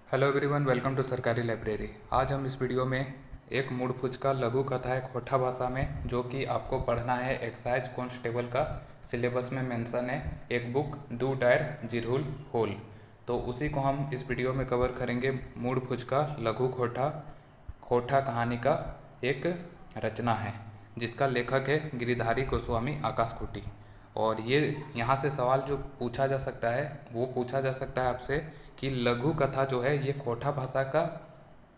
Hello everyone, welcome to सरकारी library. आज हम इस वीडियो में एक मूड का लघु कथा है खोटा भाषा में, जो कि आपको पढ़ना है एक्साइज कांस्टेबल का सिलेबस में मेंशन है, एक बुक दू डायर जिरहुल होल। तो उसी को हम इस वीडियो में कवर करेंगे। मूड का लघु खोटा खोटा कहानी का एक रचना है, जिसका लेखक है गिरिधारी गोस्वामी आकाशकोटि। और ये यहाँ से सवाल जो पूछा जा सकता है वो पूछा जा सकता है आपसे कि लघु कथा जो है ये खोटा भाषा का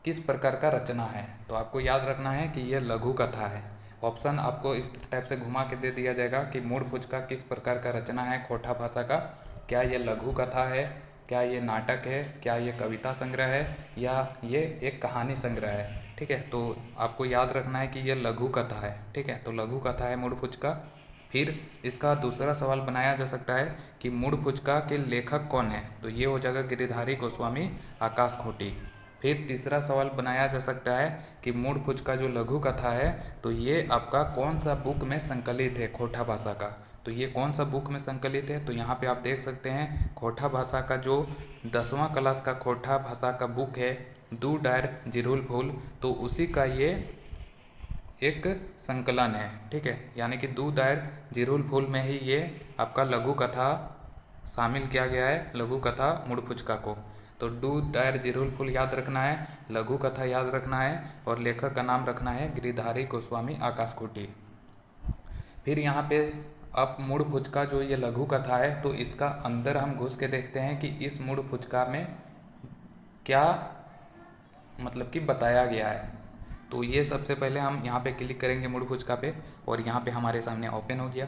किस प्रकार का रचना है। तो आपको याद रखना है कि ये लघु कथा है। ऑप्शन आपको इस टाइप से घुमा के दे दिया जाएगा कि मूड का किस प्रकार का रचना है खोटा भाषा का। क्या ये लघु कथा है, क्या ये नाटक है, क्या ये कविता संग्रह है, या ये एक कहानी संग्रह है। ठीक है, तो आपको याद रखना है कि ये लघु कथा है। ठीक है, तो लघु कथा है मूड का। फिर इसका दूसरा सवाल बनाया जा सकता है कि मूड के लेखक कौन है। तो ये हो जाएगा गिरिधारी गोस्वामी आकाशकोटि। फिर तीसरा सवाल बनाया जा सकता है कि मूड का जो लघु कथा है तो ये आपका कौन सा बुक में संकलित है खोटा भाषा का। तो ये कौन सा बुक में संकलित है, तो यहाँ पे आप देख सकते हैं खोटा भाषा का जो 10वां क्लास का खोटा भाषा का बुक है दू डायर जिरुल फूल, तो उसी का ये एक संकलन है। ठीक है, यानी कि दू दायर जिरुल फूल में ही ये आपका लघु कथा शामिल किया गया है, लघु कथा मूड को। तो डू डायर जिरुल फूल याद रखना है, लघु कथा याद रखना है, और लेखक का नाम रखना है गिरिधारी गोस्वामी आकाशकोटि। फिर यहाँ पे अब मूड का जो ये लघु कथा है तो इसका अंदर हम घुस के देखते हैं कि इस मूड में क्या मतलब कि बताया गया है। तो ये सबसे पहले हम यहाँ पे क्लिक करेंगे मूड पे, और यहाँ पे हमारे सामने ओपन हो गया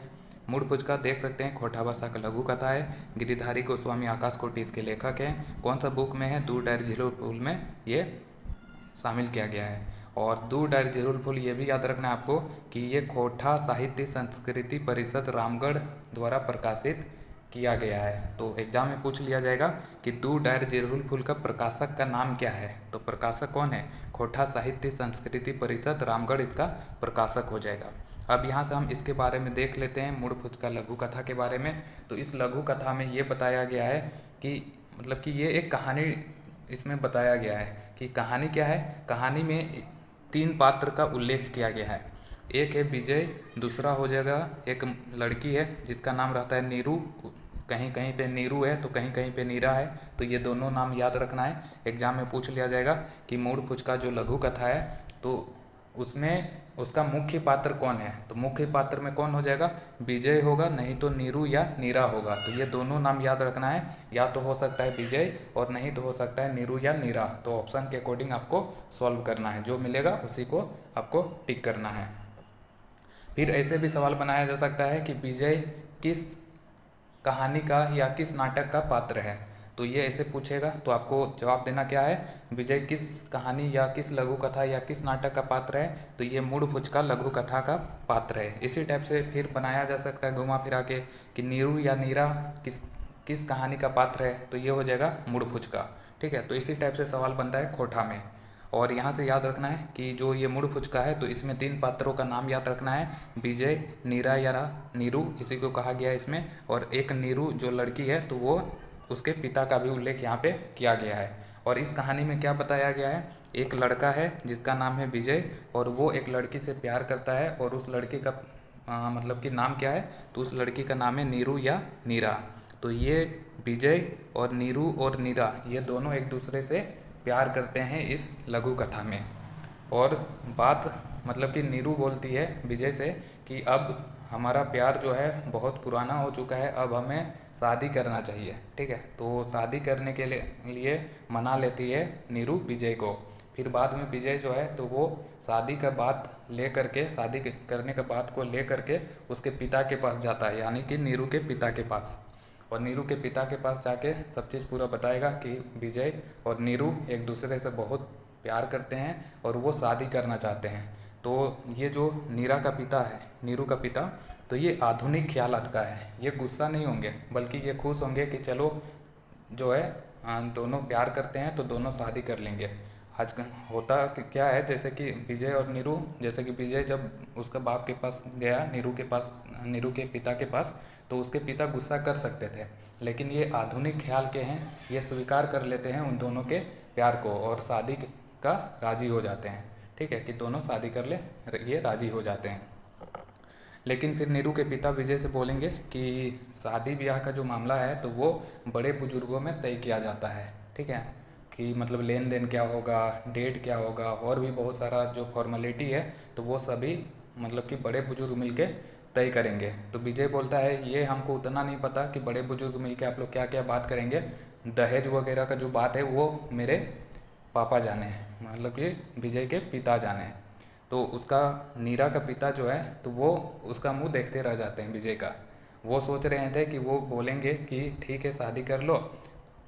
मूड देख सकते हैं खोटा भाषा का लघु कथा है, गिरिधारी गोस्वामी आकाशकोटि इसके लेखक हैं। कौन सा बुक में है, दूर डायर जिरुल फूल में ये शामिल किया गया है। और दूर डायर जिरुल फूल ये भी याद रखना है आपको कि ये खोटा साहित्य संस्कृति परिषद रामगढ़ द्वारा प्रकाशित किया गया है। तो एग्जाम में पूछ लिया जाएगा कि दूर डायर जिरुल फूल का प्रकाशक का नाम क्या है। तो प्रकाशक कौन है, खोटा साहित्य संस्कृति परिषद रामगढ़ इसका प्रकाशक हो जाएगा। अब यहाँ से हम इसके बारे में देख लेते हैं मूड का लघु कथा के बारे में। तो इस लघु कथा में ये बताया गया है कि मतलब कि ये एक कहानी इसमें बताया गया है कि कहानी क्या है। कहानी में 3 पात्र का उल्लेख किया गया है। एक है विजय, दूसरा हो जाएगा एक लड़की है जिसका नाम रहता है नीरू, कहीं कहीं पे नीरू है तो कहीं कहीं पे नीरा है। तो ये दोनों नाम याद रखना है, एग्जाम में पूछ लिया जाएगा कि मूड का जो लघु कथा है तो उसमें उसका मुख्य पात्र कौन है। तो मुख्य पात्र में कौन हो जाएगा, विजय होगा, नहीं तो नीरू या नीरा होगा। तो ये दोनों नाम याद रखना है, या तो हो सकता है विजय और नहीं तो हो सकता है नीरू या नीरा। तो ऑप्शन के अकॉर्डिंग आपको सॉल्व करना है, जो मिलेगा उसी को आपको टिक करना है। फिर ऐसे भी सवाल बनाया जा सकता है कि विजय किस कहानी का या किस नाटक का पात्र है। तो ये ऐसे पूछेगा तो आपको जवाब देना क्या है, विजय किस कहानी या किस लघु कथा या किस नाटक का पात्र है। तो ये मूड का लघु कथा का पात्र है। इसी टाइप से फिर बनाया जा सकता है घुमा फिरा के कि नीरू या नीरा किस किस कहानी का पात्र है। तो ये हो जाएगा मूड का। ठीक है, तो इसी टाइप से सवाल बनता है खोटा में। और यहाँ से याद रखना है कि जो ये मूड का है तो इसमें 3 पात्रों का नाम याद रखना है, विजय, नीरा या नीरू इसी को कहा गया है इसमें। और एक नीरू जो लड़की है तो वो उसके पिता का भी उल्लेख यहाँ पे किया गया है। और इस कहानी में क्या बताया गया है, एक लड़का है जिसका नाम है विजय, और वो एक लड़की से प्यार करता है, और उस लड़की का मतलब कि नाम क्या है, तो उस लड़की का नाम है नीरू या नीरा। तो ये विजय और नीरू और नीरा ये दोनों एक दूसरे से प्यार करते हैं इस लघु कथा में। और बात मतलब कि नीरू बोलती है विजय से कि अब हमारा प्यार जो है बहुत पुराना हो चुका है, अब हमें शादी करना चाहिए। ठीक है, तो शादी करने के लिए मना लेती है नीरू विजय को। फिर बाद में विजय जो है तो वो शादी का बात ले करके, शादी करने का बात को ले करके उसके पिता के पास जाता है, यानी कि नीरू के पिता के पास। और नीरू के पिता के पास जाके सब चीज़ पूरा बताएगा कि विजय और नीरू एक दूसरे से बहुत प्यार करते हैं और वो शादी करना चाहते हैं। तो ये जो नीरा का पिता है, नीरू का पिता, तो ये आधुनिक ख्यालात का है। ये गुस्सा नहीं होंगे बल्कि ये खुश होंगे कि चलो जो है दोनों प्यार करते हैं तो दोनों शादी कर लेंगे। आज होता क्या है, जैसे कि विजय और नीरू, जैसे कि विजय जब उसका बाप के पास गया नीरू के पास, नीरू के पिता के पास, तो उसके पिता गुस्सा कर सकते थे, लेकिन ये आधुनिक ख्याल के हैं, ये स्वीकार कर लेते हैं उन दोनों के प्यार को और शादी का राज़ी हो जाते हैं। ठीक है, कि दोनों शादी कर ले, ये राज़ी हो जाते हैं। लेकिन फिर नीरू के पिता विजय से बोलेंगे कि शादी ब्याह का जो मामला है तो वो बड़े बुजुर्गों में तय किया जाता है। ठीक है, कि मतलब लेन देन क्या होगा, डेट क्या होगा, और भी बहुत सारा जो फॉर्मेलिटी है तो वो सभी मतलब कि बड़े बुजुर्ग मिलके तय करेंगे। तो विजय बोलता है ये हमको उतना नहीं पता कि बड़े बुजुर्ग मिलके आप लोग क्या क्या बात करेंगे, दहेज वगैरह का जो बात है वो मेरे पापा जाने हैं, मतलब कि विजय के पिता जाने हैं। तो उसका नीरा का पिता जो है तो वो उसका मुंह देखते रह जाते हैं विजय का। वो सोच रहे थे कि वो बोलेंगे कि ठीक है शादी कर लो,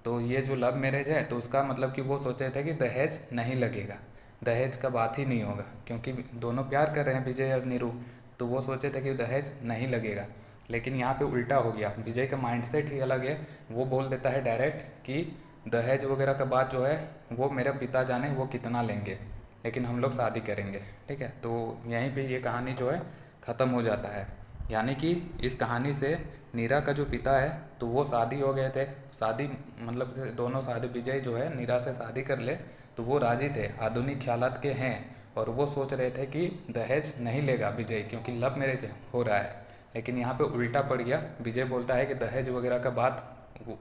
तो ये जो लव मैरिज है तो उसका मतलब कि वो सोचे थे कि दहेज नहीं लगेगा, दहेज का बात ही नहीं होगा, क्योंकि दोनों प्यार कर रहे हैं विजय और नीरू। तो वो सोचे थे कि दहेज नहीं लगेगा। लेकिन यहाँ पे उल्टा हो गया, विजय का माइंडसेट ही अलग है। वो बोल देता है डायरेक्ट कि दहेज वगैरह का बात जो है वो मेरे पिता जाने वो कितना लेंगे, लेकिन हम लोग शादी करेंगे। ठीक है, तो यहीं पे ये कहानी जो है ख़त्म हो जाता है। यानी कि इस कहानी से नीरा का जो पिता है तो वो शादी हो गए थे, शादी मतलब दोनों शादी, विजय जो है नीरा से शादी कर ले तो वो राजी थे, आधुनिक ख्यालात के हैं, और वो सोच रहे थे कि दहेज नहीं लेगा विजय क्योंकि लव मैरिज हो रहा है। लेकिन यहाँ पे उल्टा पड़ गया, विजय बोलता है कि दहेज वगैरह का बात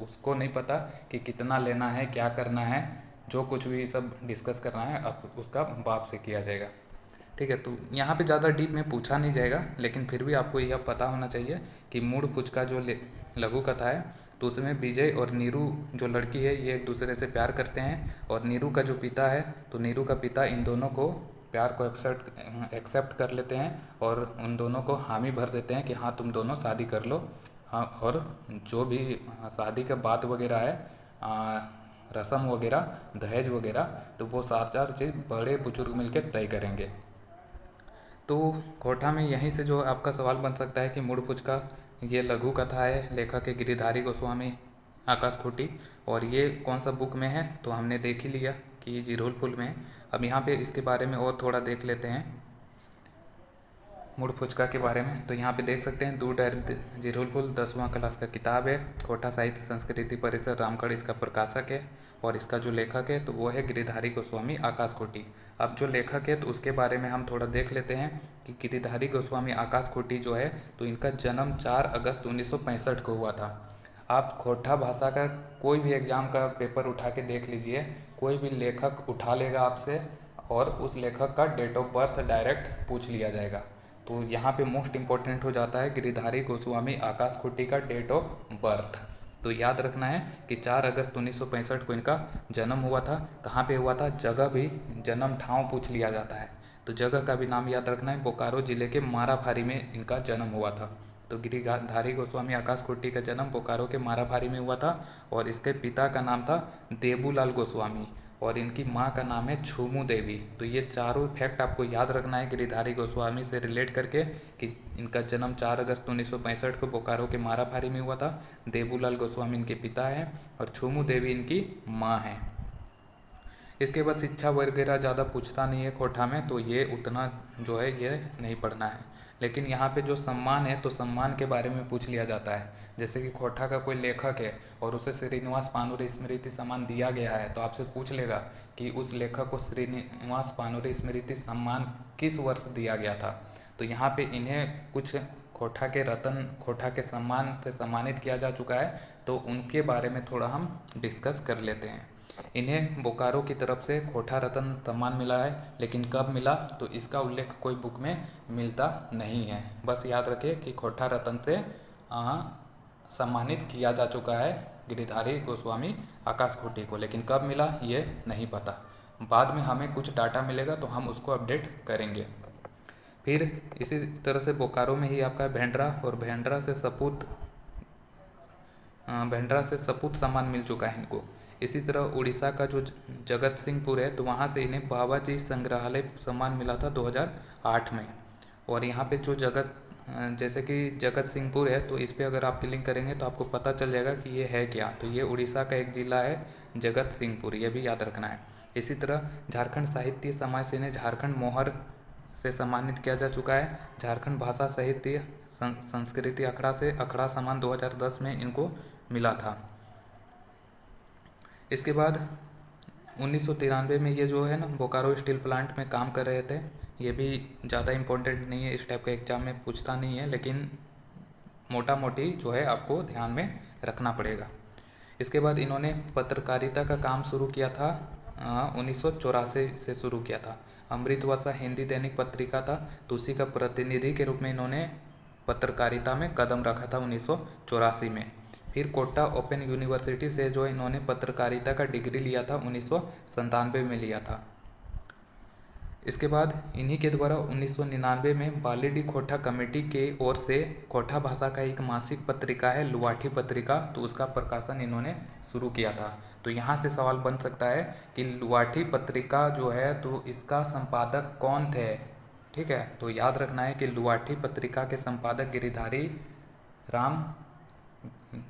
उसको नहीं पता कि कितना लेना है, क्या करना है, जो कुछ भी सब डिस्कस करना है अब उसका बाप से किया जाएगा। ठीक है, तो यहाँ पे ज़्यादा डीप में पूछा नहीं जाएगा, लेकिन फिर भी आपको यह पता होना चाहिए कि मूड कुछ का जो लघु कथा है तो उसमें विजय और नीरू जो लड़की है ये एक दूसरे से प्यार करते हैं, और नीरू का जो पिता है तो नीरू का पिता इन दोनों को प्यार को एक्सेप्ट कर लेते हैं और उन दोनों को हामी भर देते हैं कि हाँ तुम दोनों शादी कर लो। हाँ, और जो भी शादी का बात वगैरह है, रस्म वगैरह, दहेज वगैरह, तो वो सात चार चीज़ बड़े बुजुर्ग मिलकर तय करेंगे। तो कोठा में यहीं से जो आपका सवाल बन सकता है कि मुड़पुच का ये लघु कथा है, लेखक है गिरिधारी गोस्वामी आकाश खूंटी, और ये कौन सा बुक में है तो हमने देख ही लिया कि ये जिरोल फुल में है। अब यहाँ पे इसके बारे में और थोड़ा देख लेते हैं मुड़ फुचका के बारे में। तो यहाँ पे देख सकते हैं दूर डायर जिरोल फुल 10वां क्लास का किताब है, कोठा साहित्य संस्कृति परिषद रामगढ़ इसका प्रकाशक है, और इसका जो लेखक है तो वो है गिरिधारी गोस्वामी आकाश खूंटी। अब जो लेखक है तो उसके बारे में हम थोड़ा देख लेते हैं कि गिरिधारी गोस्वामी आकाश खूंटी जो है तो इनका जन्म 4 अगस्त 1965 को हुआ था। आप खोटा भाषा का कोई भी एग्ज़ाम का पेपर उठा के देख लीजिए, कोई भी लेखक उठा लेगा आपसे और उस लेखक का डेट ऑफ बर्थ डायरेक्ट पूछ लिया जाएगा। तो यहाँ पे मोस्ट इम्पॉर्टेंट हो जाता है गिरिधारी गोस्वामी आकाश खूंटी का डेट ऑफ बर्थ। तो याद रखना है कि 4 अगस्त 1965 को इनका जन्म हुआ था। कहाँ पे हुआ था, जगह भी, जन्म ठाव पूछ लिया जाता है तो जगह का भी नाम याद रखना है। बोकारो जिले के माराफारी में इनका जन्म हुआ था। तो गिरिधारी गोस्वामी आकाश खूंटी का जन्म बोकारो के माराफारी में हुआ था, और इसके पिता का नाम था देबूलाल गोस्वामी, और इनकी माँ का नाम है छूमू देवी। तो ये चारों फैक्ट आपको याद रखना है गिरिधारी गोस्वामी से रिलेट करके कि इनका जन्म 4 अगस्त 1965 को बोकारो के माराफारी में हुआ था, देबूलाल गोस्वामी इनके पिता हैं और छूमू देवी इनकी माँ हैं। इसके बाद शिक्षा वगैरह ज़्यादा पूछता नहीं है कोठा में, तो ये उतना जो है ये नहीं पढ़ना है। लेकिन यहाँ पे जो सम्मान है तो सम्मान के बारे में पूछ लिया जाता है। जैसे कि कोठा का कोई लेखक है और उसे श्रीनिवास पानुरे स्मृति सम्मान दिया गया है तो आपसे पूछ लेगा कि उस लेखक को श्रीनिवास पानुरे स्मृति सम्मान किस वर्ष दिया गया था। तो यहाँ पे इन्हें कुछ कोठा के रतन, कोठा के सम्मान से सम्मानित किया जा चुका है, तो उनके बारे में थोड़ा हम डिस्कस कर लेते हैं। इन्हें बोकारो की तरफ से कोठा रत्न सम्मान मिला है, लेकिन कब मिला तो इसका उल्लेख कोई बुक में मिलता नहीं है। बस याद रखें कि कोठा रत्न से सम्मानित किया जा चुका है गिरिधारी गोस्वामी आकाश खूंटी को, लेकिन कब मिला ये नहीं पता। बाद में हमें कुछ डाटा मिलेगा तो हम उसको अपडेट करेंगे। फिर इसी तरह से बोकारो में ही आपका भेंडरा, और भेंडरा से सपूत सम्मान मिल चुका है इनको। इसी तरह उड़ीसा का जो जगत सिंहपुर है तो वहाँ से इन्हें बाबाजी संग्रहालय सम्मान मिला था 2008 में। और यहाँ पे जो जैसे कि जगत सिंहपुर है तो इस पर अगर आप क्लिक करेंगे तो आपको पता चल जाएगा कि ये है क्या। तो ये उड़ीसा का एक ज़िला है जगत सिंहपुर, ये भी याद रखना है। इसी तरह झारखंड साहित्य समाज से इन्हें झारखंड मोहर से सम्मानित किया जा चुका है। झारखंड भाषा साहित्य संस्कृति अखड़ा से अखड़ा सम्मान 2010 में इनको मिला था। इसके बाद 1993 में ये जो है ना बोकारो स्टील प्लांट में काम कर रहे थे। ये भी ज़्यादा इम्पोर्टेंट नहीं है, इस टाइप का एग्ज़ाम में पूछता नहीं है, लेकिन मोटा मोटी जो है आपको ध्यान में रखना पड़ेगा। इसके बाद इन्होंने पत्रकारिता का काम शुरू किया था 1984 से शुरू किया था। अमृतवर्षा हिंदी दैनिक पत्रिका था, तो उसी का प्रतिनिधि के रूप में इन्होंने पत्रकारिता में कदम रखा था 1984 में। फिर कोटा ओपन यूनिवर्सिटी से जो इन्होंने पत्रकारिता का डिग्री लिया था 1997 में लिया था। इसके बाद इन्हीं के द्वारा 1999 में बालीडी खोटा कमेटी के ओर से खोटा भाषा का एक मासिक पत्रिका है लुवाठी पत्रिका, तो उसका प्रकाशन इन्होंने शुरू किया था। तो यहाँ से सवाल बन सकता है कि लुवाठी पत्रिका जो है तो इसका संपादक कौन थे। ठीक है, तो याद रखना है कि लुवाठी पत्रिका के संपादक गिरिधारी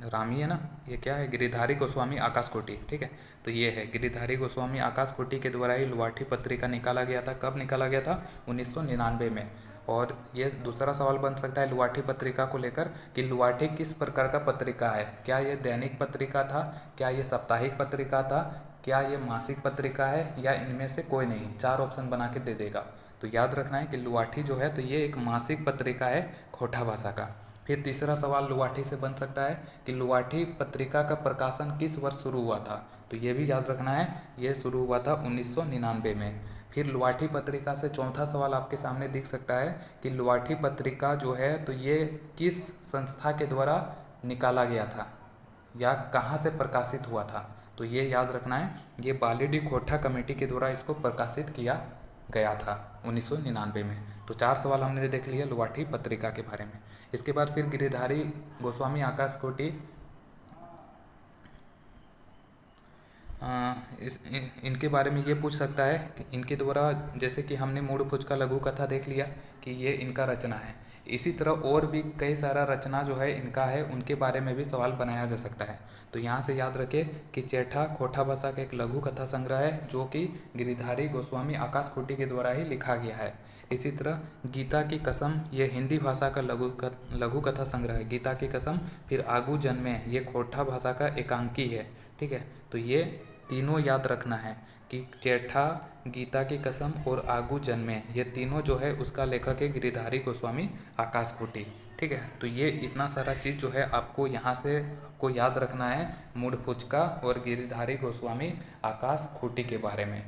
रामी है ना, ये क्या है, गिरिधारी गोस्वामी आकाशकोटी। ठीक है, तो ये है गिरिधारी गोस्वामी आकाशकोटी के द्वारा ही लुवाठी पत्रिका निकाला गया था। कब निकाला गया था? 1999 में। और ये दूसरा सवाल बन सकता है लुवाठी पत्रिका को लेकर कि लुवाठी किस प्रकार का पत्रिका है। क्या ये दैनिक पत्रिका था, क्या ये साप्ताहिक पत्रिका था, क्या ये मासिक पत्रिका है, या इनमें से कोई नहीं। 4 ऑप्शन बना के दे देगा। तो याद रखना है कि लुवाठी जो है तो ये एक मासिक पत्रिका है खोटा भाषा का। फिर तीसरा सवाल लुवाठी से बन सकता है कि लुवाठी पत्रिका का प्रकाशन किस वर्ष शुरू हुआ था। तो ये भी याद रखना है, ये शुरू हुआ था 1999 में। फिर लुवाठी पत्रिका से चौथा सवाल आपके सामने दिख सकता है कि लुवाठी पत्रिका जो है तो ये किस संस्था के द्वारा निकाला गया था या कहाँ से प्रकाशित हुआ था। तो ये याद रखना है, ये बालीडी खोटा कमेटी के द्वारा इसको प्रकाशित किया गया था 1999 में। तो 4 सवाल हमने देख लिया लुवाठी पत्रिका के बारे में। इसके बाद फिर गिरिधारी गोस्वामी आकाशकोटी इनके बारे में ये पूछ सकता है कि इनके द्वारा, जैसे कि हमने मूड फुच का लघु कथा देख लिया कि ये इनका रचना है, इसी तरह और भी कई सारा रचना जो है इनका है, उनके बारे में भी सवाल बनाया जा सकता है। तो यहाँ से याद रखें कि चेठा खोटा भाषा का एक लघु कथा संग्रह है जो कि गिरिधारी गोस्वामी आकाशकोटी के द्वारा ही लिखा गया है। इसी तरह गीता की कसम ये हिंदी भाषा का लघु कथा संग्रह है, गीता की कसम। फिर आगू जन्मे ये खोटा भाषा का एकांकी है। ठीक है, तो ये तीनों याद रखना है कि चेठा, गीता की कसम और आगू जन्मे ये तीनों जो है उसका लेखक है गिरिधारी गोस्वामी आकाशकोटी। ठीक है, तो ये इतना सारा चीज़ जो है आपको यहाँ से आपको याद रखना है मूड फुचका और गिरिधारी गोस्वामी आकाशकोटी के बारे में।